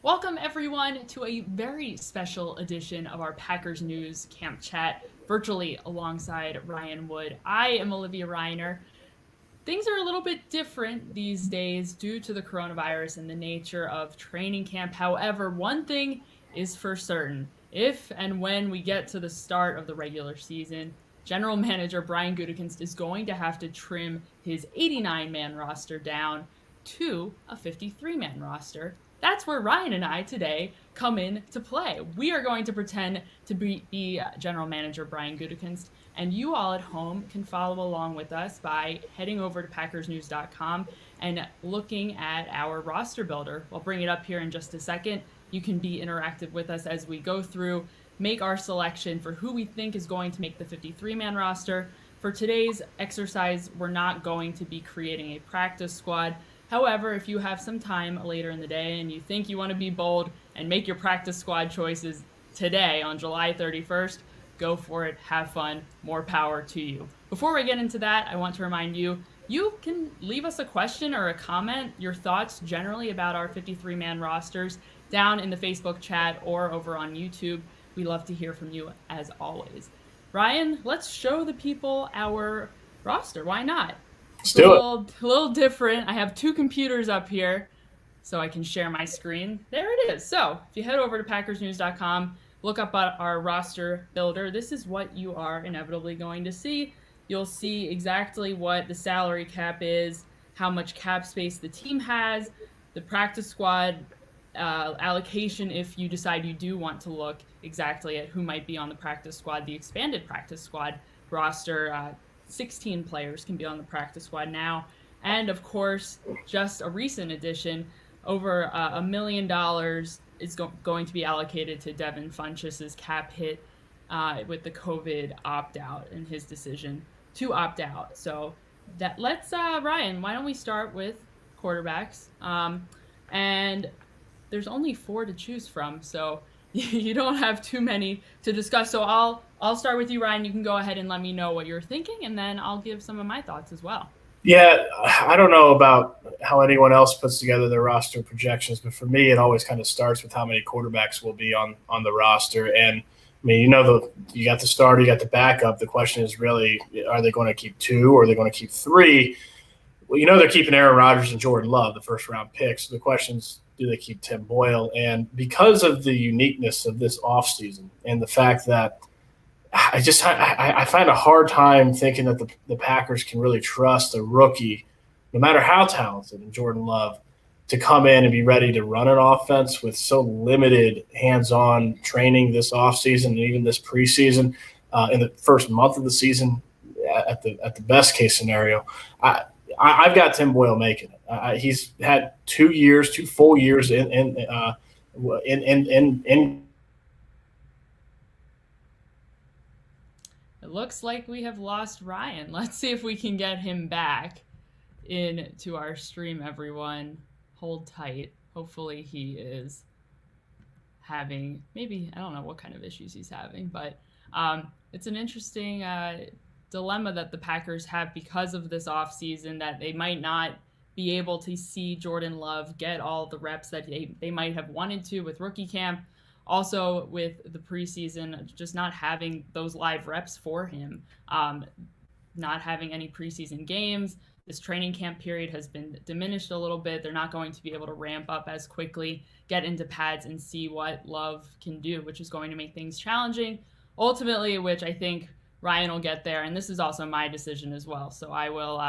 Welcome, everyone, to a very special edition of our Packers News Camp Chat, virtually alongside Ryan Wood. I am Olivia Reiner. Things are a little bit different these days due to the coronavirus and the nature of training camp. However, one thing is for certain. If and when we get to the start of the regular season, General Manager Brian Gutekunst is going to have to trim his 89-man roster down to a 53-man roster. That's where Ryan and I today come in to play. We are going to pretend to be General Manager Brian Gutekunst, and you all at home can follow along with us by heading over to packersnews.com and looking at our roster builder. I'll bring it up here in just a second. You can be interactive with us as we go through, make our selection for who we think is going to make the 53-man roster. For today's exercise, we're not going to be creating a practice squad. However, if you have some time later in the day and you think you want to be bold and make your practice squad choices today on July 31st, go for it, have fun, more power to you. Before we get into that, I want to remind you, you can leave us a question or a comment, your thoughts generally about our 53-man rosters down in the Facebook chat or over on YouTube. We love to hear from you as always. Ryan, let's show the people our roster. Why not? Let's It's a do it. little different. I have two computers up here so I can share my screen. There it is. So if you head over to packersnews.com, look up our roster builder, this is what you are inevitably going to see. You'll see exactly what the salary cap is, how much cap space the team has, the practice squad allocation if you decide you do want to look exactly at who might be on the practice squad, the expanded practice squad roster. 16 players can be on the practice squad now. And of course, just a recent addition, over $1 million is going to be allocated to Devin Funchess's cap hit with the COVID opt out and his decision to opt out. So that let's Ryan, why don't we start with quarterbacks? And there's only four to choose from, so you don't have too many to discuss. So I'll start with you, Ryan. You can go ahead and let me know what you're thinking, and then I'll give some of my thoughts as well. Yeah, I don't know about how anyone else puts together their roster projections, but for me, it always kind of starts with how many quarterbacks will be on the roster. And I mean, you got the starter, you got the backup. The question is really, are they going to keep two or are they going to keep three? Well, they're keeping Aaron Rodgers and Jordan Love, the first round picks. So the question is, do they keep Tim Boyle? And because of the uniqueness of this offseason and the fact that I find a hard time thinking that the Packers can really trust a rookie, no matter how talented, in Jordan Love, to come in and be ready to run an offense with so limited hands-on training this offseason and even this preseason in the first month of the season at the best case scenario. I've got Tim Boyle making it. He's had 2 years, 2 full years in It looks like we have lost Ryan. Let's see if we can get him back into our stream, everyone. Hold tight. Hopefully he is having, maybe, I don't know what kind of issues he's having, but it's an interesting dilemma that the Packers have because of this offseason, that they might not be able to see Jordan Love get all the reps that they might have wanted to with rookie camp. Also, with the preseason, just not having those live reps for him, not having any preseason games. This training camp period has been diminished a little bit. They're not going to be able to ramp up as quickly, get into pads, and see what Love can do, which is going to make things challenging. Ultimately, which I think Ryan will get there, and this is also my decision as well. So I will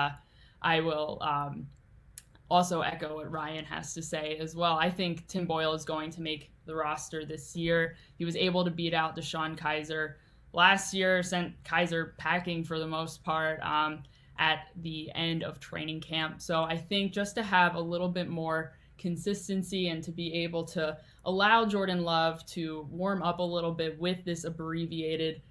also echo what Ryan has to say as well. I think Tim Boyle is going to make the roster this year. He was able to beat out DeShone Kizer last year, sent Kizer packing for the most part at the end of training camp. So I think just to have a little bit more consistency and to be able to allow Jordan Love to warm up a little bit with this abbreviated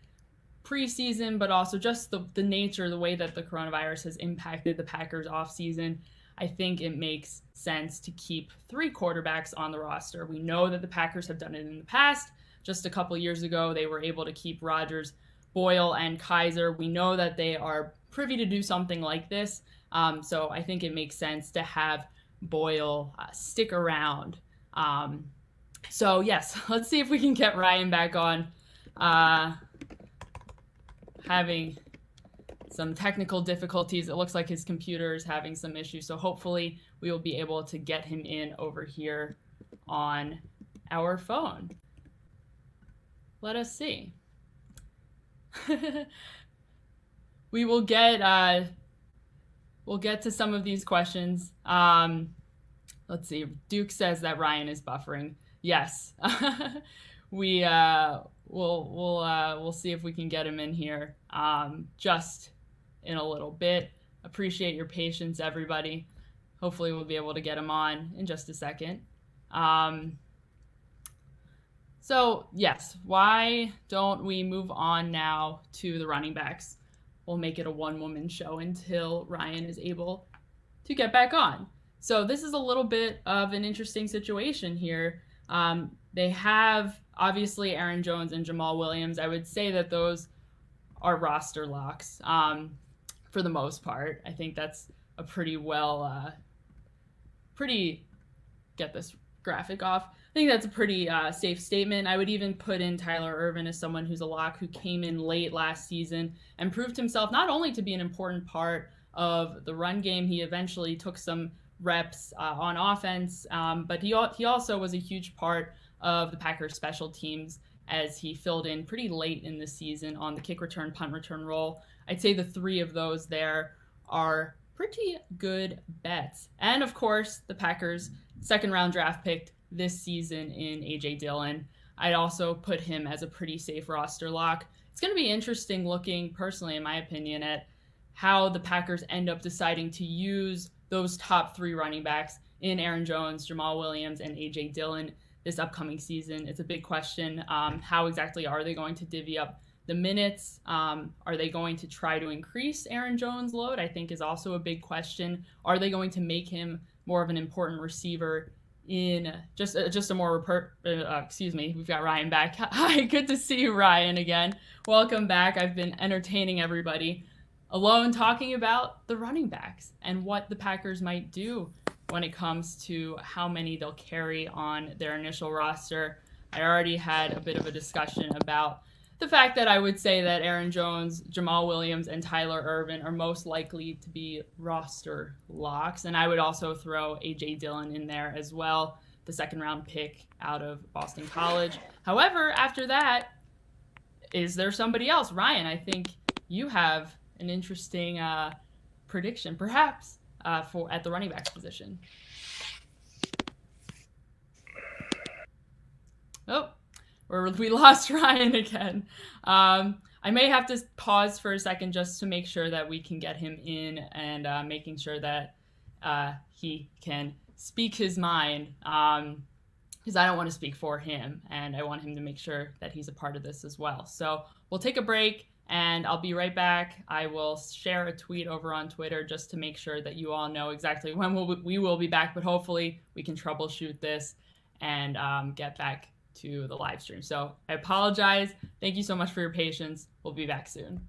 preseason, but also just the nature, the way that the coronavirus has impacted the Packers offseason, I think it makes sense to keep three quarterbacks on the roster. We know that the Packers have done it in the past. Just a couple years ago, they were able to keep Rodgers, Boyle, and Kizer. We know that they are privy to do something like this. So I think it makes sense to have Boyle stick around So yes, let's see if we can get Ryan back on. Having some technical difficulties. It looks like his computer is having some issues. So hopefully we will be able to get him in over here on our phone. Let us see. We will get we'll get to some of these questions. Let's see. Duke says that Ryan is buffering. Yes. We'll see if we can get him in here just in a little bit. Appreciate your patience, everybody. Hopefully we'll be able to get him on in just a second. So yes, why don't we move on now to the running backs? We'll make it a one-woman show until Ryan is able to get back on. So this is a little bit of an interesting situation here. They have obviously Aaron Jones and Jamal Williams. I would say that those are roster locks for the most part. I think that's a pretty get this graphic off. I think that's a pretty safe statement. I would even put in Tyler Ervin as someone who's a lock who came in late last season and proved himself not only to be an important part of the run game, he eventually took some reps on offense, but he also was a huge part of the Packers special teams as he filled in pretty late in the season on the kick return, punt return role. I'd say the three of those there are pretty good bets. And of course, the Packers' second round draft pick this season in A.J. Dillon. I'd also put him as a pretty safe roster lock. It's going to be interesting looking, personally, in my opinion, at how the Packers end up deciding to use those top three running backs in Aaron Jones, Jamal Williams, and A.J. Dillon this upcoming season. It's a big question. How exactly are they going to divvy up the minutes? Are they going to try to increase Aaron Jones' load? I think is also a big question. Are they going to make him more of an important receiver in just a more excuse me, we've got Ryan back. Hi, good to see you, Ryan, again. Welcome back. I've been entertaining everybody alone talking about the running backs and what the Packers might do when it comes to how many they'll carry on their initial roster. I already had a bit of a discussion about the fact that I would say that Aaron Jones, Jamal Williams, and Tyler Ervin are most likely to be roster locks. And I would also throw A.J. Dillon in there as well, the second round pick out of Boston College. However, after that, is there somebody else? Ryan, I think you have an interesting prediction, perhaps, at the running backs position. Oh, we lost Ryan again. I may have to pause for a second just to make sure that we can get him in and making sure that he can speak his mind, because I don't want to speak for him and I want him to make sure that he's a part of this as well. So we'll take a break and I'll be right back. I will share a tweet over on Twitter just to make sure that you all know exactly when we will be back, but hopefully we can troubleshoot this and get back to the live stream. So I apologize. Thank you so much for your patience. We'll be back soon.